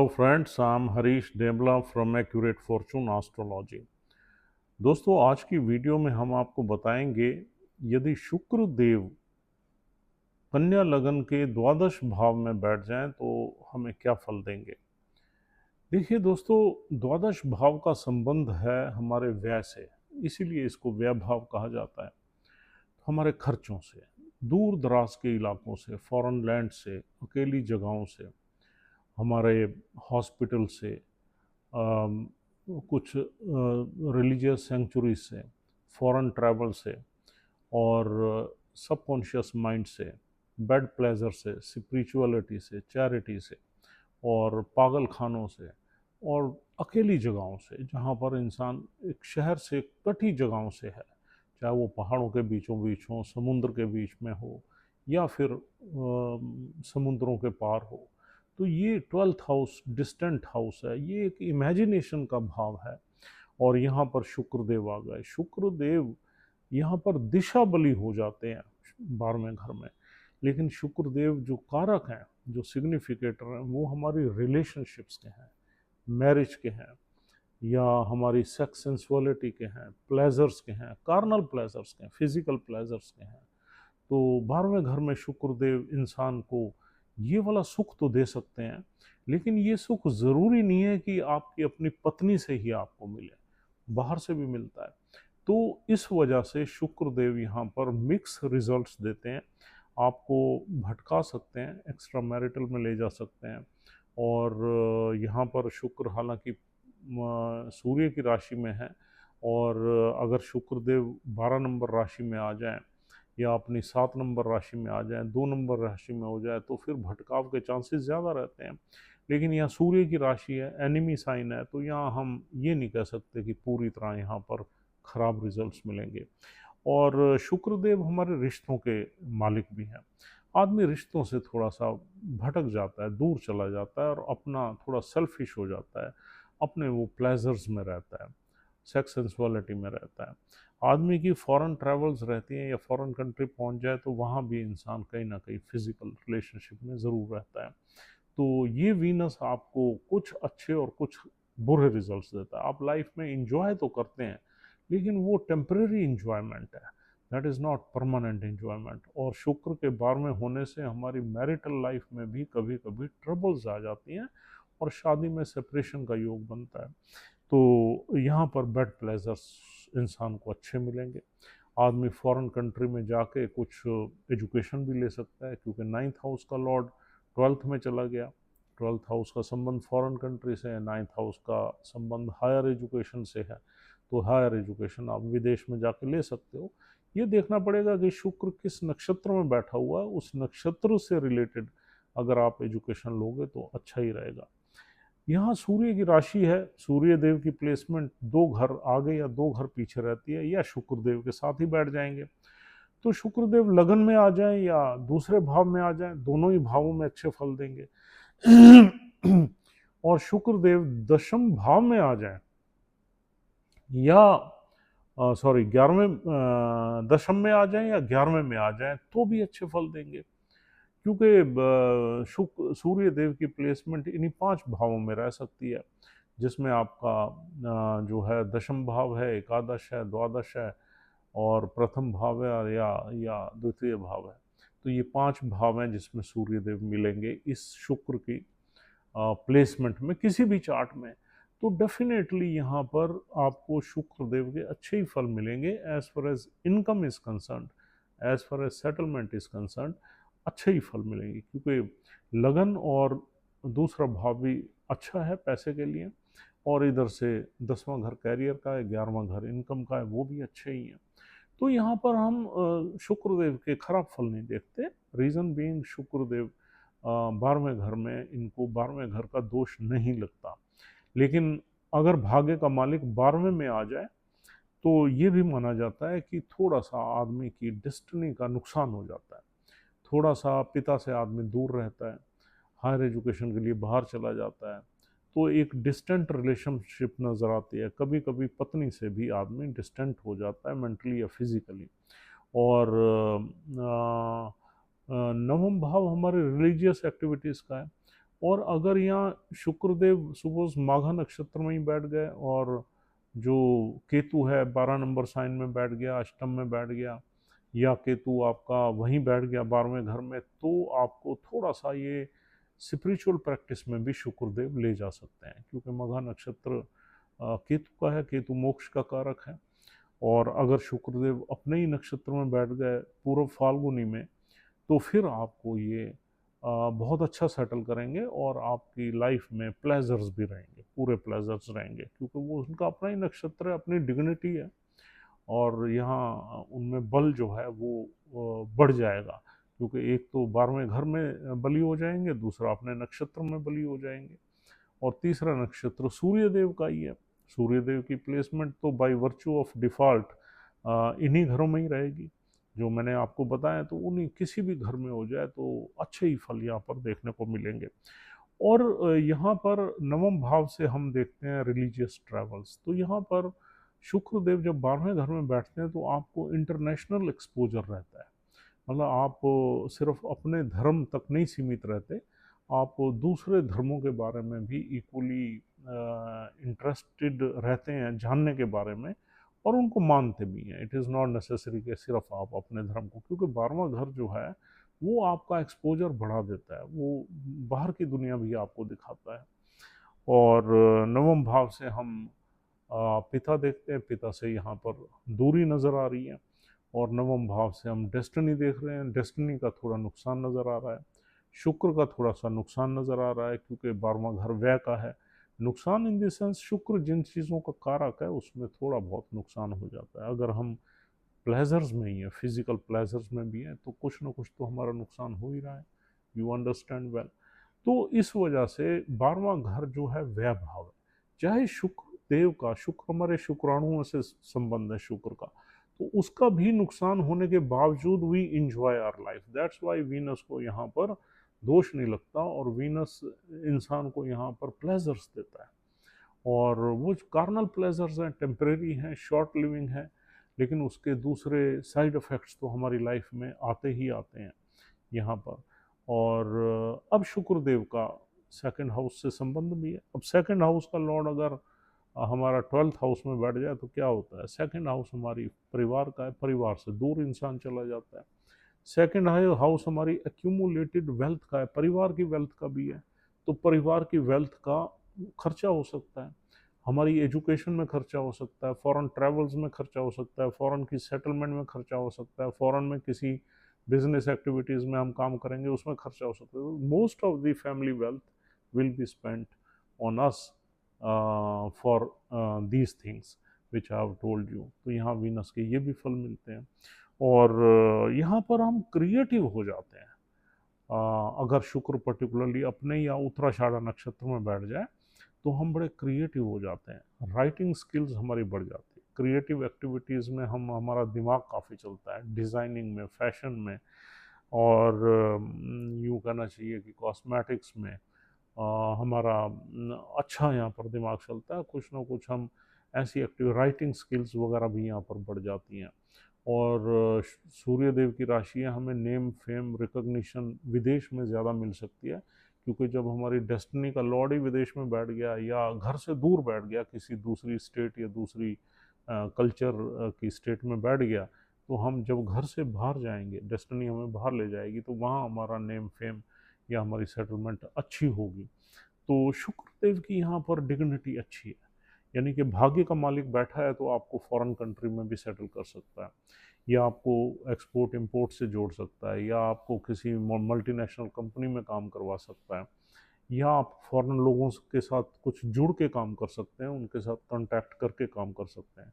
Hello friends, I am Harish Demla from accurate fortune astrology. दोस्तों, आज की वीडियो में हम आपको बताएंगे यदि शुक्र देव कन्या लगन के द्वादश भाव में बैठ जाएं तो हमें क्या फल देंगे। देखिए दोस्तों, द्वादश भाव का संबंध है हमारे व्यय से, इसीलिए इसको व्यय भाव कहा जाता है। हमारे खर्चों से, दूर दराज के इलाकों से, फॉरेन लैंड से, अकेली जगहों से, हमारे हॉस्पिटल से, अम, कुछ रिलीजियस सेंचुरी से, फॉरेन ट्रैवल से, और सबकॉन्शियस माइंड से, बेड प्लेजर से, स्पिरिचुअलिटी से, चैरिटी से, और पागल खानों से, और अकेली जगहों से, जहाँ पर इंसान एक शहर से कटी जगहों से है, चाहे वो पहाड़ों के बीचों बीच हो, समुद्र के बीच में हो, या फिर समुद्रों के पार हो। तो ये 12th हाउस डिस्टेंट हाउस है, ये एक इमेजिनेशन का भाव है। और यहाँ पर शुक्रदेव आ गए। शुक्रदेव यहाँ पर दिशा बली हो जाते हैं 12वें घर में। लेकिन शुक्रदेव जो कारक हैं, जो सिग्निफिकेटर हैं, वो हमारी रिलेशनशिप्स के हैं, मैरिज के हैं, या हमारी सेक्स सेंसुअलिटी के हैं, प्लेजर्स के हैं, कार्नल प्लेजर्स के हैं, फिजिकल प्लेजर्स के हैं। तो 12वें घर में शुक्रदेव इंसान को ये वाला सुख तो दे सकते हैं, लेकिन ये सुख ज़रूरी नहीं है कि आपकी अपनी पत्नी से ही आपको मिले, बाहर से भी मिलता है। तो इस वजह से शुक्रदेव यहाँ पर मिक्स रिजल्ट्स देते हैं, आपको भटका सकते हैं, एक्स्ट्रा मैरिटल में ले जा सकते हैं। और यहाँ पर शुक्र हालांकि सूर्य की राशि में है, और अगर शुक्रदेव 12 नंबर राशि में आ जाएं, या अपनी 7 नंबर राशि में आ जाएं, 2 नंबर राशि में हो जाए, तो फिर भटकाव के चांसेस ज़्यादा रहते हैं। लेकिन यहाँ सूर्य की राशि है, एनिमी साइन है, तो यहाँ हम ये नहीं कह सकते कि पूरी तरह यहाँ पर खराब रिजल्ट्स मिलेंगे। और शुक्रदेव हमारे रिश्तों के मालिक भी हैं। आदमी रिश्तों से थोड़ा सा भटक जाता है, दूर चला जाता है, और अपना थोड़ा सेल्फिश हो जाता है, अपने वो प्लेजर्स में रहता है, सेक्स सेंसुअलिटी में रहता है। आदमी की फॉरेन ट्रैवल्स रहती हैं, या फॉरेन कंट्री पहुंच जाए तो वहाँ भी इंसान कहीं ना कहीं फिजिकल रिलेशनशिप में ज़रूर रहता है। तो ये वीनस आपको कुछ अच्छे और कुछ बुरे रिजल्ट्स देता है। आप लाइफ में इंजॉय तो करते हैं, लेकिन वो टेम्परेरी इंजॉयमेंट है, that is not permanent enjoyment. और शुक्र के 12वें होने से हमारी मैरिटल लाइफ में भी कभी कभी ट्रबल्स आ जाती हैं, और शादी में सेपरेशन का योग बनता है। तो यहाँ पर बेड प्लेजर्स इंसान को अच्छे मिलेंगे। आदमी फॉरेन कंट्री में जाके कुछ एजुकेशन भी ले सकता है, क्योंकि 9th हाउस का लॉर्ड 12th में चला गया। 12th हाउस का संबंध फॉरेन कंट्री से है, 9th हाउस का संबंध हायर एजुकेशन से है। तो हायर एजुकेशन आप विदेश में जाके ले सकते हो। ये देखना पड़ेगा कि शुक्र किस नक्षत्र में बैठा हुआ है, उस नक्षत्र से रिलेटेड अगर आप एजुकेशन लोगे तो अच्छा ही रहेगा। यहाँ सूर्य की राशि है, सूर्य देव की प्लेसमेंट 2 घर आगे या 2 घर पीछे रहती है, या शुक्रदेव के साथ ही बैठ जाएंगे। तो शुक्रदेव लगन में आ जाएं या दूसरे भाव में आ जाएं, दोनों ही भावों में अच्छे फल देंगे। और शुक्रदेव दशम भाव में आ जाएं, या सॉरी 11वें दशम में आ जाएं या 11वें में आ जाएं, तो भी अच्छे फल देंगे। क्योंकि शुक्र सूर्य देव की प्लेसमेंट इन्हीं 5 भावों में रह सकती है, जिसमें आपका जो है दशम भाव है, एकादश है, द्वादश है, और प्रथम भाव है, या द्वितीय भाव है। तो ये 5 भाव हैं जिसमें सूर्य देव मिलेंगे इस शुक्र की प्लेसमेंट में किसी भी चार्ट में। तो डेफिनेटली यहाँ पर आपको शुक्र देव के अच्छे ही फल मिलेंगे, as far as income is concern, as far as settlement is concern, अच्छे ही फल मिलेंगे। क्योंकि लगन और दूसरा भाव भी अच्छा है पैसे के लिए, और इधर से 10वां घर कैरियर का है, 11वां घर इनकम का है, वो भी अच्छे ही हैं। तो यहाँ पर हम शुक्रदेव के खराब फल नहीं देखते। रीज़न बीइंग शुक्रदेव 12वें घर में, इनको 12वें घर का दोष नहीं लगता। लेकिन अगर भाग्य का मालिक 12वें में आ जाए तो ये भी माना जाता है कि थोड़ा सा आदमी की डेस्टिनी का नुकसान हो जाता है, थोड़ा सा पिता से आदमी दूर रहता है, हायर एजुकेशन के लिए बाहर चला जाता है, तो एक डिस्टेंट रिलेशनशिप नज़र आती है। कभी कभी पत्नी से भी आदमी डिस्टेंट हो जाता है, मेंटली या फिजिकली। और नवम भाव हमारे रिलीजियस एक्टिविटीज़ का है, और अगर यहाँ शुक्रदेव सपोज माघा नक्षत्र में ही बैठ गए और जो केतु है 12 नंबर साइन में बैठ गया, अष्टम में बैठ गया, या केतु आपका वहीं बैठ गया 12वें घर में, तो आपको थोड़ा सा ये स्पिरिचुअल प्रैक्टिस में भी शुक्रदेव ले जा सकते हैं, क्योंकि मघा नक्षत्र केतु का है, केतु मोक्ष का कारक है। और अगर शुक्रदेव अपने ही नक्षत्र में बैठ गए पूर्व फाल्गुनी में, तो फिर आपको ये बहुत अच्छा सेटल करेंगे और आपकी लाइफ में प्लेजर्स भी रहेंगे, पूरे प्लेजर्स रहेंगे, क्योंकि वो उनका अपना ही नक्षत्र है, अपनी डिग्निटी है। और यहाँ उनमें बल जो है वो बढ़ जाएगा, क्योंकि एक तो 12वें घर में बली हो जाएंगे, दूसरा अपने नक्षत्र में बली हो जाएंगे, और तीसरा नक्षत्र सूर्य देव का ही है। सूर्य देव की प्लेसमेंट तो बाय वर्च्यू ऑफ डिफ़ॉल्ट इन्हीं घरों में ही रहेगी जो मैंने आपको बताया, तो उन्हीं किसी भी घर में हो जाए तो अच्छे ही फल यहाँ पर देखने को मिलेंगे। और यहाँ पर नवम भाव से हम देखते हैं रिलीजियस ट्रैवल्स, तो यहाँ पर शुक्र देव जब 12वें घर में बैठते हैं तो आपको इंटरनेशनल एक्सपोजर रहता है। मतलब आप सिर्फ अपने धर्म तक नहीं सीमित रहते, आप दूसरे धर्मों के बारे में भी इक्वली इंटरेस्टेड रहते हैं जानने के बारे में, और उनको मानते भी हैं। इट इज़ नॉट नेसेसरी कि सिर्फ आप अपने धर्म को, क्योंकि 12वां घर जो है वो आपका एक्सपोजर बढ़ा देता है, वो बाहर की दुनिया भी आपको दिखाता है। और नवम भाव से हम पिता देखते हैं, पिता से यहाँ पर दूरी नज़र आ रही है। और नवम भाव से हम डेस्टिनी देख रहे हैं, डेस्टिनी का थोड़ा नुकसान नज़र आ रहा है, शुक्र का थोड़ा सा नुकसान नज़र आ रहा है, क्योंकि 12वां घर व्यय का है। नुकसान इन द सेंस शुक्र जिन चीज़ों का कारक है उसमें थोड़ा बहुत नुकसान हो जाता है। अगर हम प्लेजर्स में ही है, फिजिकल प्लेजर्स में भी है, तो कुछ ना कुछ तो हमारा नुकसान हो ही रहा है। You understand well. तो इस वजह से 12वां घर जो है व्यय भाव है, चाहे शुक्र देव का, शुक्र हमारे शुक्राणुओं से संबंध है शुक्र का, तो उसका भी नुकसान होने के बावजूद we enjoy our life. That's why Venus को यहाँ पर दोष नहीं लगता, और वीनस इंसान को यहाँ पर प्लेजर्स देता है। और वो कार्नल प्लेजर्स हैं, टेम्परेरी हैं, शॉर्ट लिविंग हैं, लेकिन उसके दूसरे साइड इफ़ेक्ट्स तो हमारी लाइफ में आते ही आते हैं यहाँ पर। और अब शुक्रदेव का सेकंड हाउस से संबंध भी है। अब सेकंड हाउस का लॉर्ड अगर हमारा 12th हाउस में बैठ जाए तो क्या होता है? सेकंड हाउस हमारी परिवार का है, परिवार से दूर इंसान चला जाता है। सेकंड हाउस हमारी एक्यूमुलेटेड वेल्थ का है, परिवार की वेल्थ का भी है, तो परिवार की वेल्थ का खर्चा हो सकता है, हमारी एजुकेशन में खर्चा हो सकता है, फॉरेन ट्रैवल्स में खर्चा हो सकता है, फॉरेन की सेटलमेंट में खर्चा हो सकता है, फॉरेन में किसी बिजनेस एक्टिविटीज़ में हम काम करेंगे उसमें खर्चा हो सकता है। Most of the family wealth will be spent on us for these things which I have told you. तो यहाँ वीनस के ये भी फल मिलते हैं। और यहाँ पर हम क्रिएटिव हो जाते हैं। अगर शुक्र पर्टिकुलरली अपने या उत्तराषाढ़ा नक्षत्र में बैठ जाए तो हम बड़े क्रिएटिव हो जाते हैं, राइटिंग स्किल्स हमारी बढ़ जाती है, क्रिएटिव एक्टिविटीज़ में हम हमारा दिमाग काफ़ी चलता है, डिज़ाइनिंग में, फैशन में, और यूँ कहना चाहिए कि कॉस्मेटिक्स में हमारा अच्छा यहाँ पर दिमाग चलता है। कुछ ना कुछ हम ऐसी एक्टिव राइटिंग स्किल्स वगैरह भी यहाँ पर बढ़ जाती हैं। और सूर्य देव की राशियाँ हमें नेम फेम रिकॉग्निशन विदेश में ज़्यादा मिल सकती है, क्योंकि जब हमारी डेस्टिनी का लॉर्ड ही विदेश में बैठ गया या घर से दूर बैठ गया, किसी दूसरी स्टेट या दूसरी कल्चर की स्टेट में बैठ गया, तो हम जब घर से बाहर जाएंगे, डेस्टिनी हमें बाहर ले जाएगी, तो वहाँ हमारा नेम फेम या हमारी सेटलमेंट अच्छी होगी। तो शुक्रदेव की यहाँ पर डिग्निटी अच्छी है, यानी कि भाग्य का मालिक बैठा है तो आपको फॉरेन कंट्री में भी सेटल कर सकता है, या आपको एक्सपोर्ट इंपोर्ट से जोड़ सकता है, या आपको किसी मल्टीनेशनल कंपनी में काम करवा सकता है, या आप फॉरेन लोगों के साथ कुछ जुड़ के काम कर सकते हैं, उनके साथ कांटेक्ट करके काम कर सकते हैं।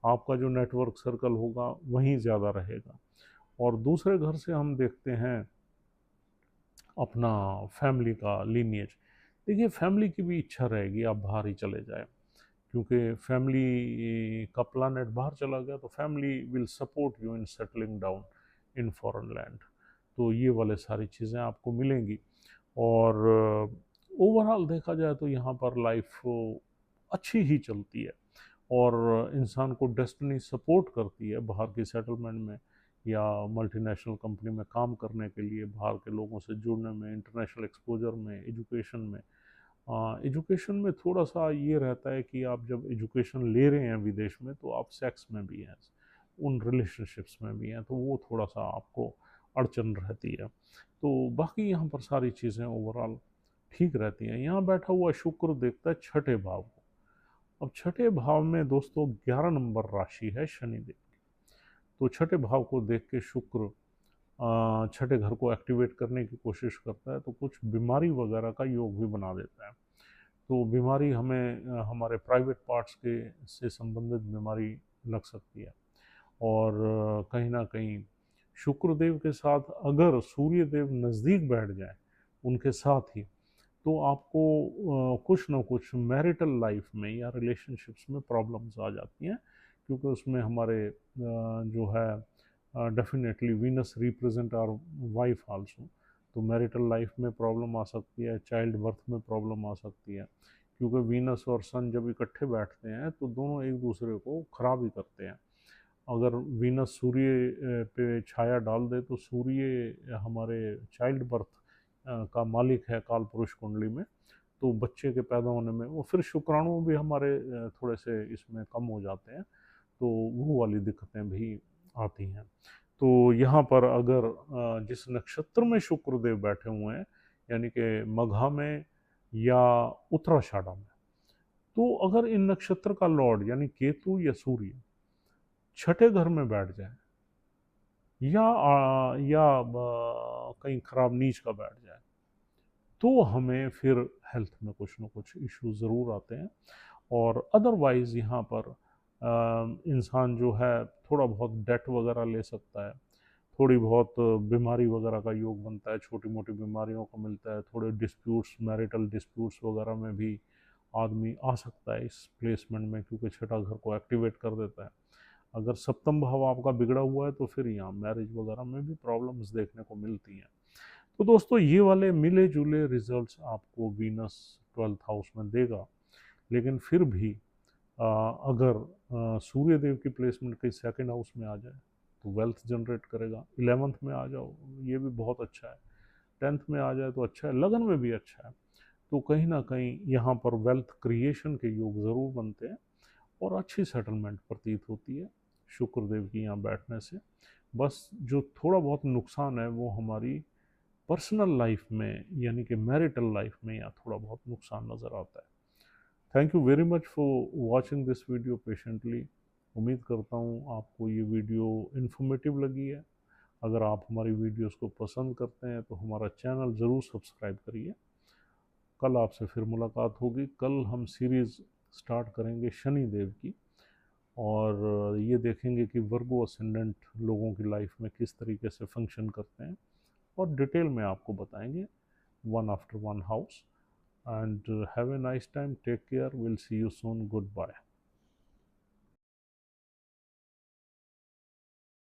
आपका जो नेटवर्क सर्कल होगा वहीं ज़्यादा रहेगा। और दूसरे घर से हम देखते हैं अपना फैमिली का लीनिएज। देखिए, फैमिली की भी इच्छा रहेगी आप बाहर ही चले जाए, क्योंकि फैमिली का प्लानेट बाहर चला गया तो family will support you in settling down in foreign land. तो ये वाले सारी चीज़ें आपको मिलेंगी। और ओवरऑल देखा जाए तो यहाँ पर लाइफ अच्छी ही चलती है, और इंसान को डेस्टिनी सपोर्ट करती है बाहर की सेटलमेंट में, या मल्टीनेशनल कंपनी में काम करने के लिए, बाहर के लोगों से जुड़ने में, इंटरनेशनल एक्सपोजर में, एजुकेशन में। एजुकेशन में थोड़ा सा ये रहता है कि आप जब एजुकेशन ले रहे हैं विदेश में, तो आप सेक्स में भी हैं, उन रिलेशनशिप्स में भी हैं, तो वो थोड़ा सा आपको अड़चन रहती है। तो बाकी यहाँ पर सारी चीज़ें ओवरऑल ठीक रहती हैं। यहाँ बैठा हुआ शुक्र देखता है छठे भाव को। अब छठे भाव में दोस्तों 11 नंबर राशि है शनिदेव की। तो छठे भाव को देख के शुक्र छठे घर को एक्टिवेट करने की कोशिश करता है, तो कुछ बीमारी वगैरह का योग भी बना देता है। तो बीमारी हमें हमारे प्राइवेट पार्ट्स के से संबंधित बीमारी लग सकती है। और कहीं ना कहीं शुक्रदेव के साथ अगर सूर्य देव नज़दीक बैठ जाए उनके साथ ही, तो आपको कुछ ना कुछ मैरिटल लाइफ में या रिलेशनशिप्स में प्रॉब्लम्स आ जाती हैं, क्योंकि उसमें हमारे जो है definitely Venus represent our wife also. तो मैरिटल लाइफ में प्रॉब्लम आ सकती है, चाइल्ड बर्थ में प्रॉब्लम आ सकती है, क्योंकि वीनस और सन जब इकट्ठे बैठते हैं तो दोनों एक दूसरे को खराब ही करते हैं। अगर वीनस सूर्य पे छाया डाल दे, तो सूर्य हमारे चाइल्ड बर्थ का मालिक है काल पुरुष कुंडली में, तो बच्चे के पैदा होने में वो फिर शुक्राणु भी हमारे थोड़े से इसमें कम हो जाते हैं, तो वो वाली दिक्कतें भी आती हैं। तो यहाँ पर अगर जिस नक्षत्र में शुक्रदेव बैठे हुए हैं, यानी कि मघा में या उत्तराषाढ़ा में, तो अगर इन नक्षत्र का लॉर्ड यानी केतु या सूर्य छठे घर में बैठ जाए, या कहीं खराब नीच का बैठ जाए, तो हमें फिर हेल्थ में कुछ ना कुछ इश्यू ज़रूर आते हैं। और अदरवाइज़ यहाँ पर इंसान जो है थोड़ा बहुत डेट वगैरह ले सकता है, थोड़ी बहुत बीमारी वगैरह का योग बनता है, छोटी मोटी बीमारियों का मिलता है, थोड़े डिस्प्यूट्स, मैरिटल डिस्प्यूट्स वगैरह में भी आदमी आ सकता है इस प्लेसमेंट में, क्योंकि छठा घर को एक्टिवेट कर देता है। अगर सप्तम भाव आपका बिगड़ा हुआ है, तो फिर यहाँ मैरिज वगैरह में भी प्रॉब्लम्स देखने को मिलती हैं। तो दोस्तों ये वाले मिले जुले रिजल्ट्स आपको वीनस 12th हाउस में देगा, लेकिन फिर भी अगर सूर्य देव की प्लेसमेंट कहीं सेकंड हाउस में आ जाए तो वेल्थ जनरेट करेगा। 11th में आ जाओ, ये भी बहुत अच्छा है। 10th में आ जाए तो अच्छा है, लगन में भी अच्छा है। तो कहीं ना कहीं यहाँ पर वेल्थ क्रिएशन के योग ज़रूर बनते हैं और अच्छी सेटलमेंट प्रतीत होती है शुक्रदेव की यहाँ बैठने से। बस जो थोड़ा बहुत नुकसान है वो हमारी पर्सनल लाइफ में, यानी कि मैरिटल लाइफ में या थोड़ा बहुत नुकसान नज़र आता है। Thank you very much for watching this video patiently. उम्मीद करता हूँ आपको ये वीडियो इन्फॉर्मेटिव लगी है। अगर आप हमारी वीडियोस को पसंद करते हैं तो हमारा चैनल ज़रूर सब्सक्राइब करिए। कल आपसे फिर मुलाकात होगी। कल हम सीरीज़ स्टार्ट करेंगे शनि देव की, और ये देखेंगे कि वर्गो असेंडेंट लोगों की लाइफ में किस तरीके से फंक्शन करते हैं, और डिटेल में आपको बताएंगे one after one house. And have a nice time. Take care. We'll see you soon. Goodbye.